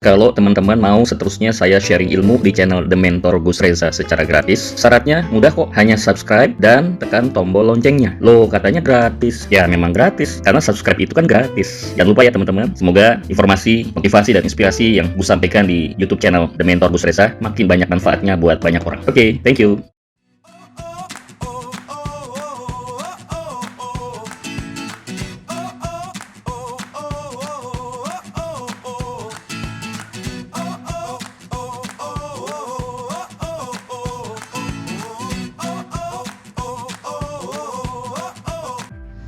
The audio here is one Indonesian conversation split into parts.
Kalau teman-teman mau seterusnya saya sharing ilmu di channel The Mentor Gus Reza secara gratis, syaratnya mudah kok, hanya subscribe dan tekan tombol loncengnya. Loh, katanya gratis. Ya, memang gratis, karena subscribe itu kan gratis. Jangan lupa ya teman-teman, semoga informasi, motivasi, dan inspirasi yang Gus sampaikan di YouTube channel The Mentor Gus Reza makin banyak manfaatnya buat banyak orang. Oke, thank you.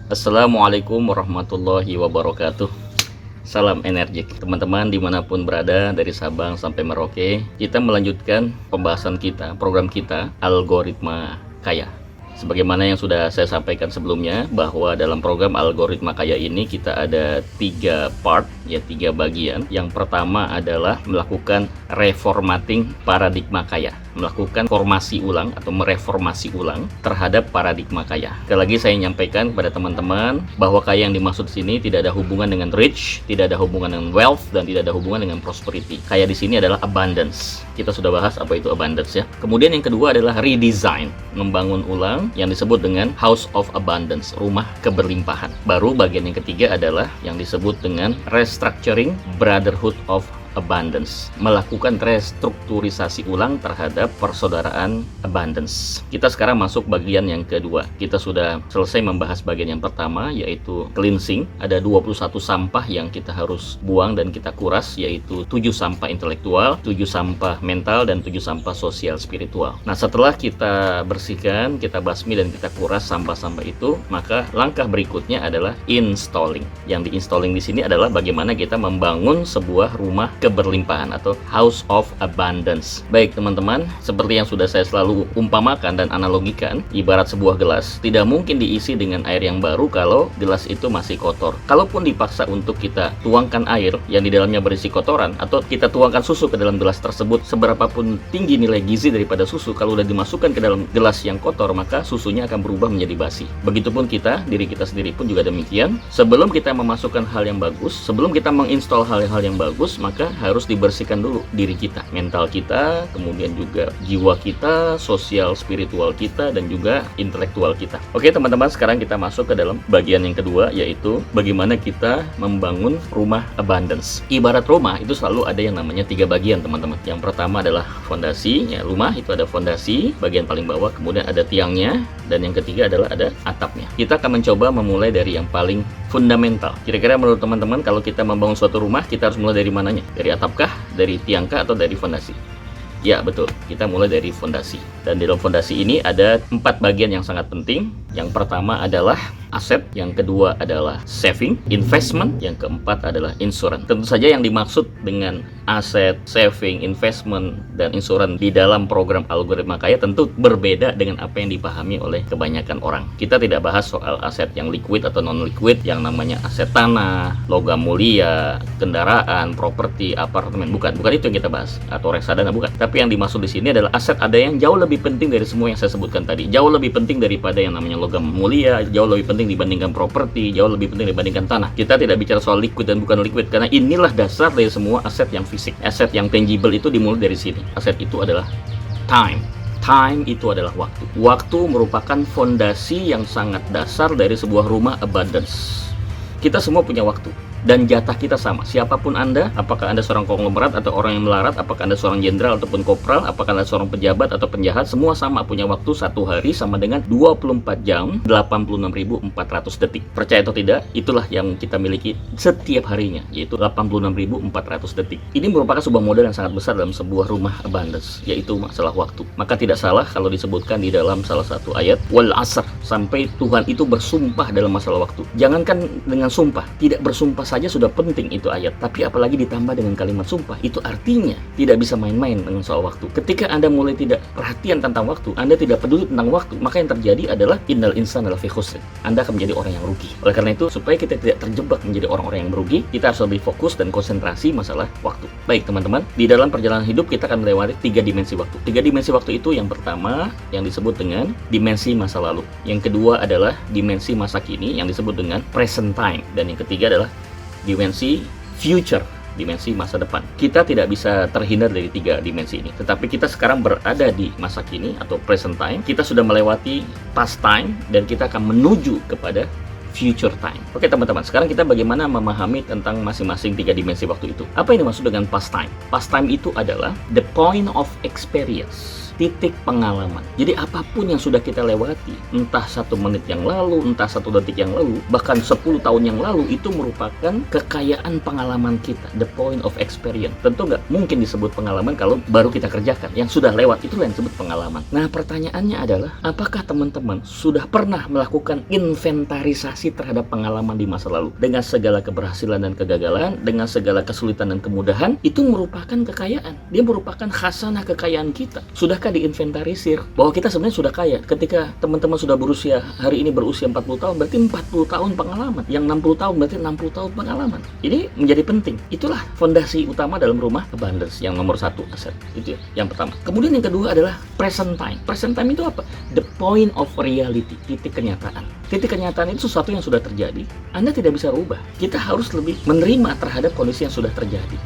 Assalamualaikum warahmatullahi wabarakatuh. Salam energik teman-teman dimanapun berada, dari Sabang sampai Merauke. Kita melanjutkan pembahasan kita, program kita Algoritma Kaya. Sebagaimana yang sudah saya sampaikan sebelumnya, bahwa dalam program Algoritma Kaya ini kita ada 3 part, ya 3 bagian. Yang pertama adalah melakukan reformatting paradigma kaya, melakukan formasi ulang atau mereformasi ulang terhadap paradigma kaya. Sekali lagi saya nyampaikan kepada teman-teman bahwa kaya yang dimaksud di sini tidak ada hubungan dengan rich, tidak ada hubungan dengan wealth, dan tidak ada hubungan dengan prosperity. Kaya di sini adalah abundance. Kita sudah bahas apa itu abundance ya. Kemudian yang kedua adalah redesign, membangun ulang yang disebut dengan House of Abundance, rumah keberlimpahan. Baru bagian yang ketiga adalah yang disebut dengan restructuring Brotherhood of Abundance, melakukan restrukturisasi ulang terhadap persaudaraan abundance. Kita sekarang masuk bagian yang kedua. Kita sudah selesai membahas bagian yang pertama, yaitu cleansing. Ada 21 sampah yang kita harus buang dan kita kuras, yaitu 7 sampah intelektual, 7 sampah mental, dan 7 sampah sosial spiritual. Nah, setelah kita bersihkan, kita basmi, dan kita kuras sampah-sampah itu, maka langkah berikutnya adalah installing. Yang diinstalling di sini adalah bagaimana kita membangun sebuah rumah keberlimpahan atau House of Abundance. Baik teman-teman, seperti yang sudah saya selalu umpamakan dan analogikan, ibarat sebuah gelas, tidak mungkin diisi dengan air yang baru kalau gelas itu masih kotor. Kalaupun dipaksa untuk kita tuangkan air yang di dalamnya berisi kotoran, atau kita tuangkan susu ke dalam gelas tersebut, seberapapun tinggi nilai gizi daripada susu, kalau sudah dimasukkan ke dalam gelas yang kotor, maka susunya akan berubah menjadi basi. Begitupun kita, diri kita sendiri pun juga demikian. Sebelum kita memasukkan hal yang bagus, sebelum kita menginstal hal-hal yang bagus, maka harus dibersihkan dulu diri kita, mental kita, kemudian juga jiwa kita, sosial spiritual kita, dan juga intelektual kita. Oke teman-teman, sekarang kita masuk ke dalam bagian yang kedua, yaitu bagaimana kita membangun rumah abundance. Ibarat rumah itu selalu ada yang namanya 3 bagian teman-teman. Yang pertama adalah fondasi, ya rumah itu ada fondasi, bagian paling bawah, kemudian ada tiangnya, dan yang ketiga adalah ada atapnya. Kita akan mencoba memulai dari yang paling fundamental. Kira-kira menurut teman-teman, kalau kita membangun suatu rumah, kita harus mulai dari mananya? Dari atapkah, dari tiangkah, atau dari fondasi? Ya betul, kita mulai dari fondasi. Dan di dalam fondasi ini ada 4 bagian yang sangat penting. Yang pertama adalah aset, yang kedua adalah saving, investment, yang keempat adalah insurance. Tentu saja yang dimaksud dengan aset, saving, investment, dan insurance di dalam program Algoritma Kaya tentu berbeda dengan apa yang dipahami oleh kebanyakan orang. Kita tidak bahas soal aset yang liquid atau non-liquid, yang namanya aset tanah, logam mulia, kendaraan, properti, apartemen. Bukan itu yang kita bahas, atau reksadana, bukan. Tapi yang dimaksud di sini adalah aset ada yang jauh lebih penting dari semua yang saya sebutkan tadi. Jauh lebih penting daripada yang namanya logam mulia, jauh lebih penting dibandingkan properti, jauh lebih penting dibandingkan tanah. Kita tidak bicara soal liquid dan bukan liquid, karena inilah dasar dari semua aset yang fisik. Aset yang tangible itu dimulai dari sini. Aset itu adalah time. Time itu adalah waktu. Waktu merupakan fondasi yang sangat dasar dari sebuah rumah abundance. Kita semua punya waktu. Dan jatah kita sama, siapapun Anda, apakah Anda seorang konglomerat atau orang yang melarat, apakah Anda seorang jenderal ataupun kopral, apakah Anda seorang pejabat atau penjahat, semua sama punya waktu. 1 hari sama dengan 24 jam 86.400 detik. Percaya atau tidak, itulah yang kita miliki setiap harinya, yaitu 86.400 detik. Ini merupakan sebuah modal yang sangat besar dalam sebuah rumah abundance, yaitu masalah waktu. Maka tidak salah kalau disebutkan di dalam salah satu ayat, wal asr, sampai Tuhan itu bersumpah dalam masalah waktu. Jangankan dengan sumpah, tidak bersumpah saja sudah penting itu ayat, tapi apalagi ditambah dengan kalimat sumpah, itu artinya tidak bisa main-main dengan soal waktu. Ketika Anda mulai tidak perhatian tentang waktu, Anda tidak peduli tentang waktu, maka yang terjadi adalah innal insana lafi khusr. Anda akan menjadi orang yang rugi. Oleh karena itu, supaya kita tidak terjebak menjadi orang-orang yang merugi, kita harus lebih fokus dan konsentrasi masalah waktu. Baik teman-teman, di dalam perjalanan hidup kita akan melewati 3 dimensi waktu. 3 dimensi waktu itu, yang pertama yang disebut dengan dimensi masa lalu, yang kedua adalah dimensi masa kini yang disebut dengan present time, dan yang ketiga adalah dimensi future dimensi masa depan. Kita tidak bisa terhindar dari 3 dimensi ini. Tetapi kita sekarang berada di masa kini atau present time. Kita sudah melewati past time dan kita akan menuju kepada future time. Oke teman-teman, sekarang kita bagaimana memahami tentang masing-masing 3 dimensi waktu itu. Apa yang dimaksud dengan past time? Past time itu adalah the point of experience, titik pengalaman. Jadi apapun yang sudah kita lewati, entah 1 menit yang lalu, entah 1 detik yang lalu, bahkan 10 tahun yang lalu, itu merupakan kekayaan pengalaman kita, the point of experience. Tentu nggak mungkin disebut pengalaman kalau baru kita kerjakan. Yang sudah lewat itulah yang disebut pengalaman. Nah pertanyaannya adalah, apakah teman-teman sudah pernah melakukan inventarisasi terhadap pengalaman di masa lalu? Dengan segala keberhasilan dan kegagalan, dengan segala kesulitan dan kemudahan, itu merupakan kekayaan. Dia merupakan khasanah kekayaan kita. Sudah diinventarisir bahwa kita sebenarnya sudah kaya. Ketika teman-teman sudah berusia, hari ini berusia 40 tahun, berarti 40 tahun pengalaman. Yang 60 tahun berarti 60 tahun pengalaman. Ini menjadi penting. Itulah fondasi utama dalam rumah abundance, yang nomor 1 aset. Itu ya, yang pertama. Kemudian yang kedua adalah present time. Present time itu apa? The point of reality, titik kenyataan. Titik kenyataan itu sesuatu yang sudah terjadi. Anda tidak bisa rubah. Kita harus lebih menerima terhadap kondisi yang sudah terjadi.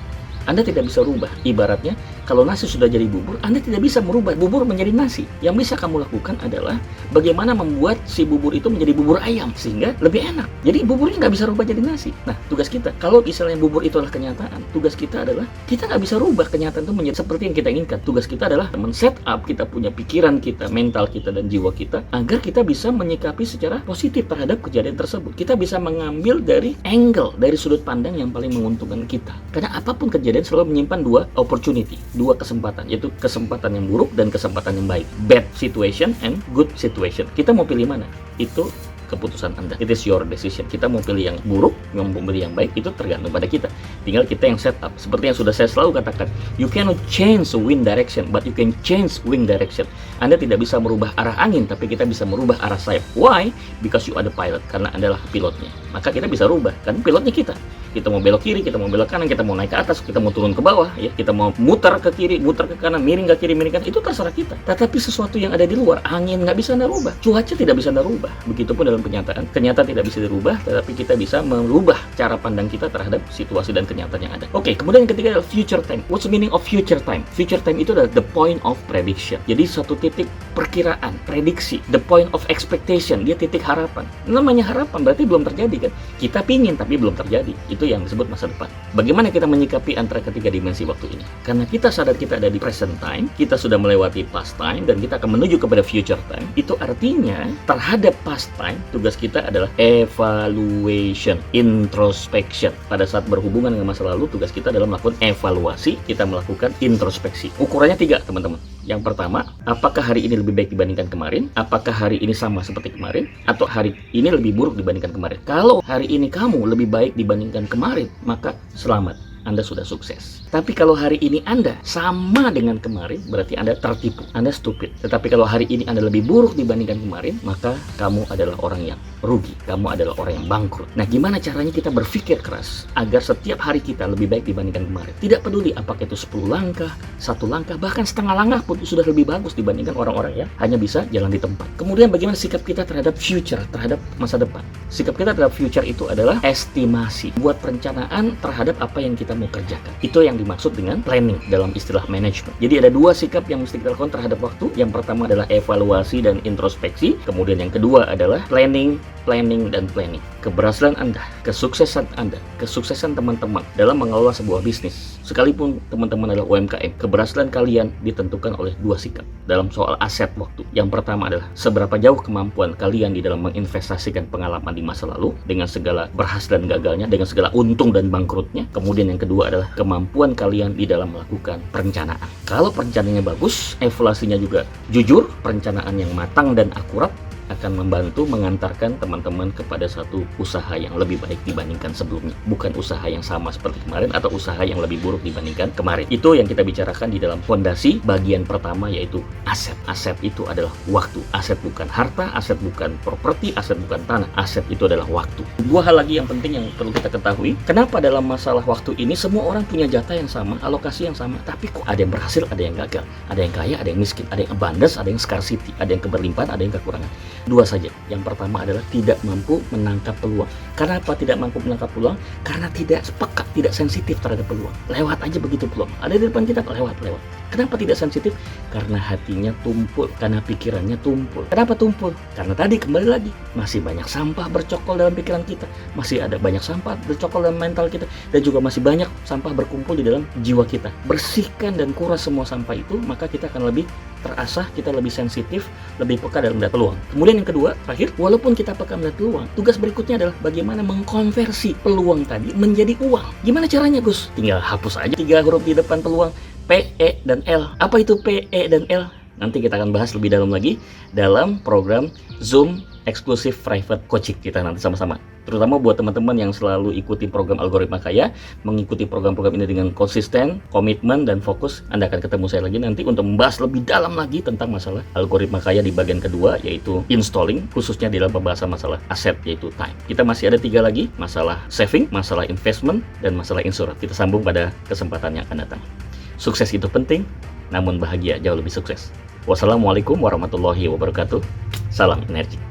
Anda tidak bisa rubah. Ibaratnya, kalau nasi sudah jadi bubur, Anda tidak bisa merubah bubur menjadi nasi. Yang bisa kamu lakukan adalah bagaimana membuat si bubur itu menjadi bubur ayam, sehingga lebih enak. Jadi buburnya nggak bisa rubah jadi nasi. Nah, tugas kita, kalau misalnya bubur itu adalah kenyataan, tugas kita adalah, kita nggak bisa rubah kenyataan itu menjadi seperti yang kita inginkan. Tugas kita adalah men-set up, kita punya pikiran kita, mental kita, dan jiwa kita, agar kita bisa menyikapi secara positif terhadap kejadian tersebut. Kita bisa mengambil dari angle, dari sudut pandang yang paling menguntungkan kita. Karena apapun kejadian selalu menyimpan 2 opportunity, 2 kesempatan, yaitu kesempatan yang buruk dan kesempatan yang baik. Bad situation and good situation. Kita mau pilih mana? Itu keputusan Anda. It is your decision. Kita mau pilih yang buruk, mau pilih yang baik, itu tergantung pada kita. Tinggal kita yang set up. Seperti yang sudah saya selalu katakan, you cannot change wind direction, but you can change wing direction. Anda tidak bisa merubah arah angin, tapi kita bisa merubah arah sayap. Why? Because you are the pilot. Karena Anda adalah pilotnya. Maka kita bisa rubah, karena pilotnya kita. Kita mau belok kiri, kita mau belok kanan, kita mau naik ke atas, kita mau turun ke bawah, ya, kita mau muter ke kiri, muter ke kanan, miring ke kiri, miring ke kanan, itu terserah kita. Tetapi sesuatu yang ada di luar, angin nggak bisa Anda rubah, cuaca tidak bisa Anda rubah. Begitupun dalam kenyataan, kenyataan tidak bisa dirubah, tetapi kita bisa merubah cara pandang kita terhadap situasi dan kenyataan yang ada. Oke, kemudian yang ketiga adalah future time. What's the meaning of future time? Future time itu adalah the point of prediction. Jadi suatu titik perkiraan, prediksi, the point of expectation, dia titik harapan. Namanya harapan berarti belum terjadi kan? Kita pingin tapi belum terjadi. Itu yang disebut masa depan. Bagaimana kita menyikapi antara ketiga dimensi waktu ini? Karena kita sadar kita ada di present time, kita sudah melewati past time, dan kita akan menuju kepada future time. Itu artinya terhadap past time, tugas kita adalah evaluation, introspection. Pada saat berhubungan dengan masa lalu, tugas kita adalah melakukan evaluasi, kita melakukan introspeksi. Ukurannya 3, teman-teman. Yang pertama, apakah hari ini lebih baik dibandingkan kemarin? Apakah hari ini sama seperti kemarin? Atau hari ini lebih buruk dibandingkan kemarin? Kalau hari ini kamu lebih baik dibandingkan kemarin, maka selamat, Anda sudah sukses. Tapi kalau hari ini Anda sama dengan kemarin, berarti Anda tertipu, Anda stupid. Tetapi kalau hari ini Anda lebih buruk dibandingkan kemarin, maka kamu adalah orang yang rugi, kamu adalah orang yang bangkrut. Nah, gimana caranya kita berpikir keras agar setiap hari kita lebih baik dibandingkan kemarin? Tidak peduli apakah itu 10 langkah, 1 langkah, bahkan setengah langkah pun sudah lebih bagus dibandingkan orang-orang yang hanya bisa jalan di tempat. Kemudian bagaimana sikap kita terhadap future, terhadap masa depan? Sikap kita terhadap future itu adalah estimasi, buat perencanaan terhadap apa yang kita mau kerjakan. Itu yang dimaksud dengan planning dalam istilah manajemen. Jadi ada 2 sikap yang mesti kita lakukan terhadap waktu. Yang pertama adalah evaluasi dan introspeksi. Kemudian yang kedua adalah planning, dan planning. Keberhasilan Anda, kesuksesan Anda, kesuksesan teman-teman dalam mengelola sebuah bisnis, sekalipun teman-teman adalah UMKM, keberhasilan kalian ditentukan oleh 2 sikap dalam soal aset waktu. Yang pertama adalah seberapa jauh kemampuan kalian di dalam menginvestasikan pengalaman di masa lalu dengan segala berhasil dan gagalnya, dengan segala untung dan bangkrutnya. Kemudian yang kedua adalah kemampuan kalian di dalam melakukan perencanaan. Kalau perencanaannya bagus, evaluasinya juga jujur, perencanaan yang matang dan akurat akan membantu mengantarkan teman-teman kepada satu usaha yang lebih baik dibandingkan sebelumnya. Bukan usaha yang sama seperti kemarin atau usaha yang lebih buruk dibandingkan kemarin. Itu yang kita bicarakan di dalam fondasi bagian pertama, yaitu aset. Aset itu adalah waktu. Aset bukan harta, aset bukan properti, aset bukan tanah. Aset itu adalah waktu. 2 hal lagi yang penting yang perlu kita ketahui. Kenapa dalam masalah waktu ini semua orang punya jatah yang sama, alokasi yang sama, tapi kok ada yang berhasil, ada yang gagal, ada yang kaya, ada yang miskin, ada yang abundance, ada yang scarcity, ada yang keberlimpahan, ada yang kekurangan. Dua saja. Yang pertama adalah tidak mampu menangkap peluang. Kenapa tidak mampu menangkap peluang? Karena tidak peka, tidak sensitif terhadap peluang. Lewat aja begitu peluang. Ada di depan kita, lewat. Kenapa tidak sensitif? Karena hatinya tumpul, karena pikirannya tumpul. Kenapa tumpul? Karena tadi kembali lagi, masih banyak sampah bercokol dalam pikiran kita, masih ada banyak sampah bercokol dalam mental kita, dan juga masih banyak sampah berkumpul di dalam jiwa kita. Bersihkan dan kuras semua sampah itu, maka kita akan lebih terasah, kita lebih sensitif, lebih peka dalam melihat peluang. Kemudian yang kedua, terakhir, walaupun kita peka melihat peluang, tugas berikutnya adalah bagaimana mengkonversi peluang tadi menjadi uang. Gimana caranya, Gus? Tinggal hapus aja 3 huruf di depan peluang, P, E, dan L. Apa itu P, E, dan L? Nanti kita akan bahas lebih dalam lagi dalam program Zoom Exclusive Private Coaching kita nanti sama-sama. Terutama buat teman-teman yang selalu ikuti program Algoritma Kaya, mengikuti program-program ini dengan konsisten, komitmen, dan fokus, Anda akan ketemu saya lagi nanti untuk membahas lebih dalam lagi tentang masalah Algoritma Kaya di bagian kedua, yaitu installing, khususnya dalam pembahasan masalah aset, yaitu time. Kita masih ada 3 lagi, masalah saving, masalah investment, dan masalah insurance. Kita sambung pada kesempatan yang akan datang. Sukses itu penting, namun bahagia jauh lebih sukses. Wassalamualaikum warahmatullahi wabarakatuh. Salam energi.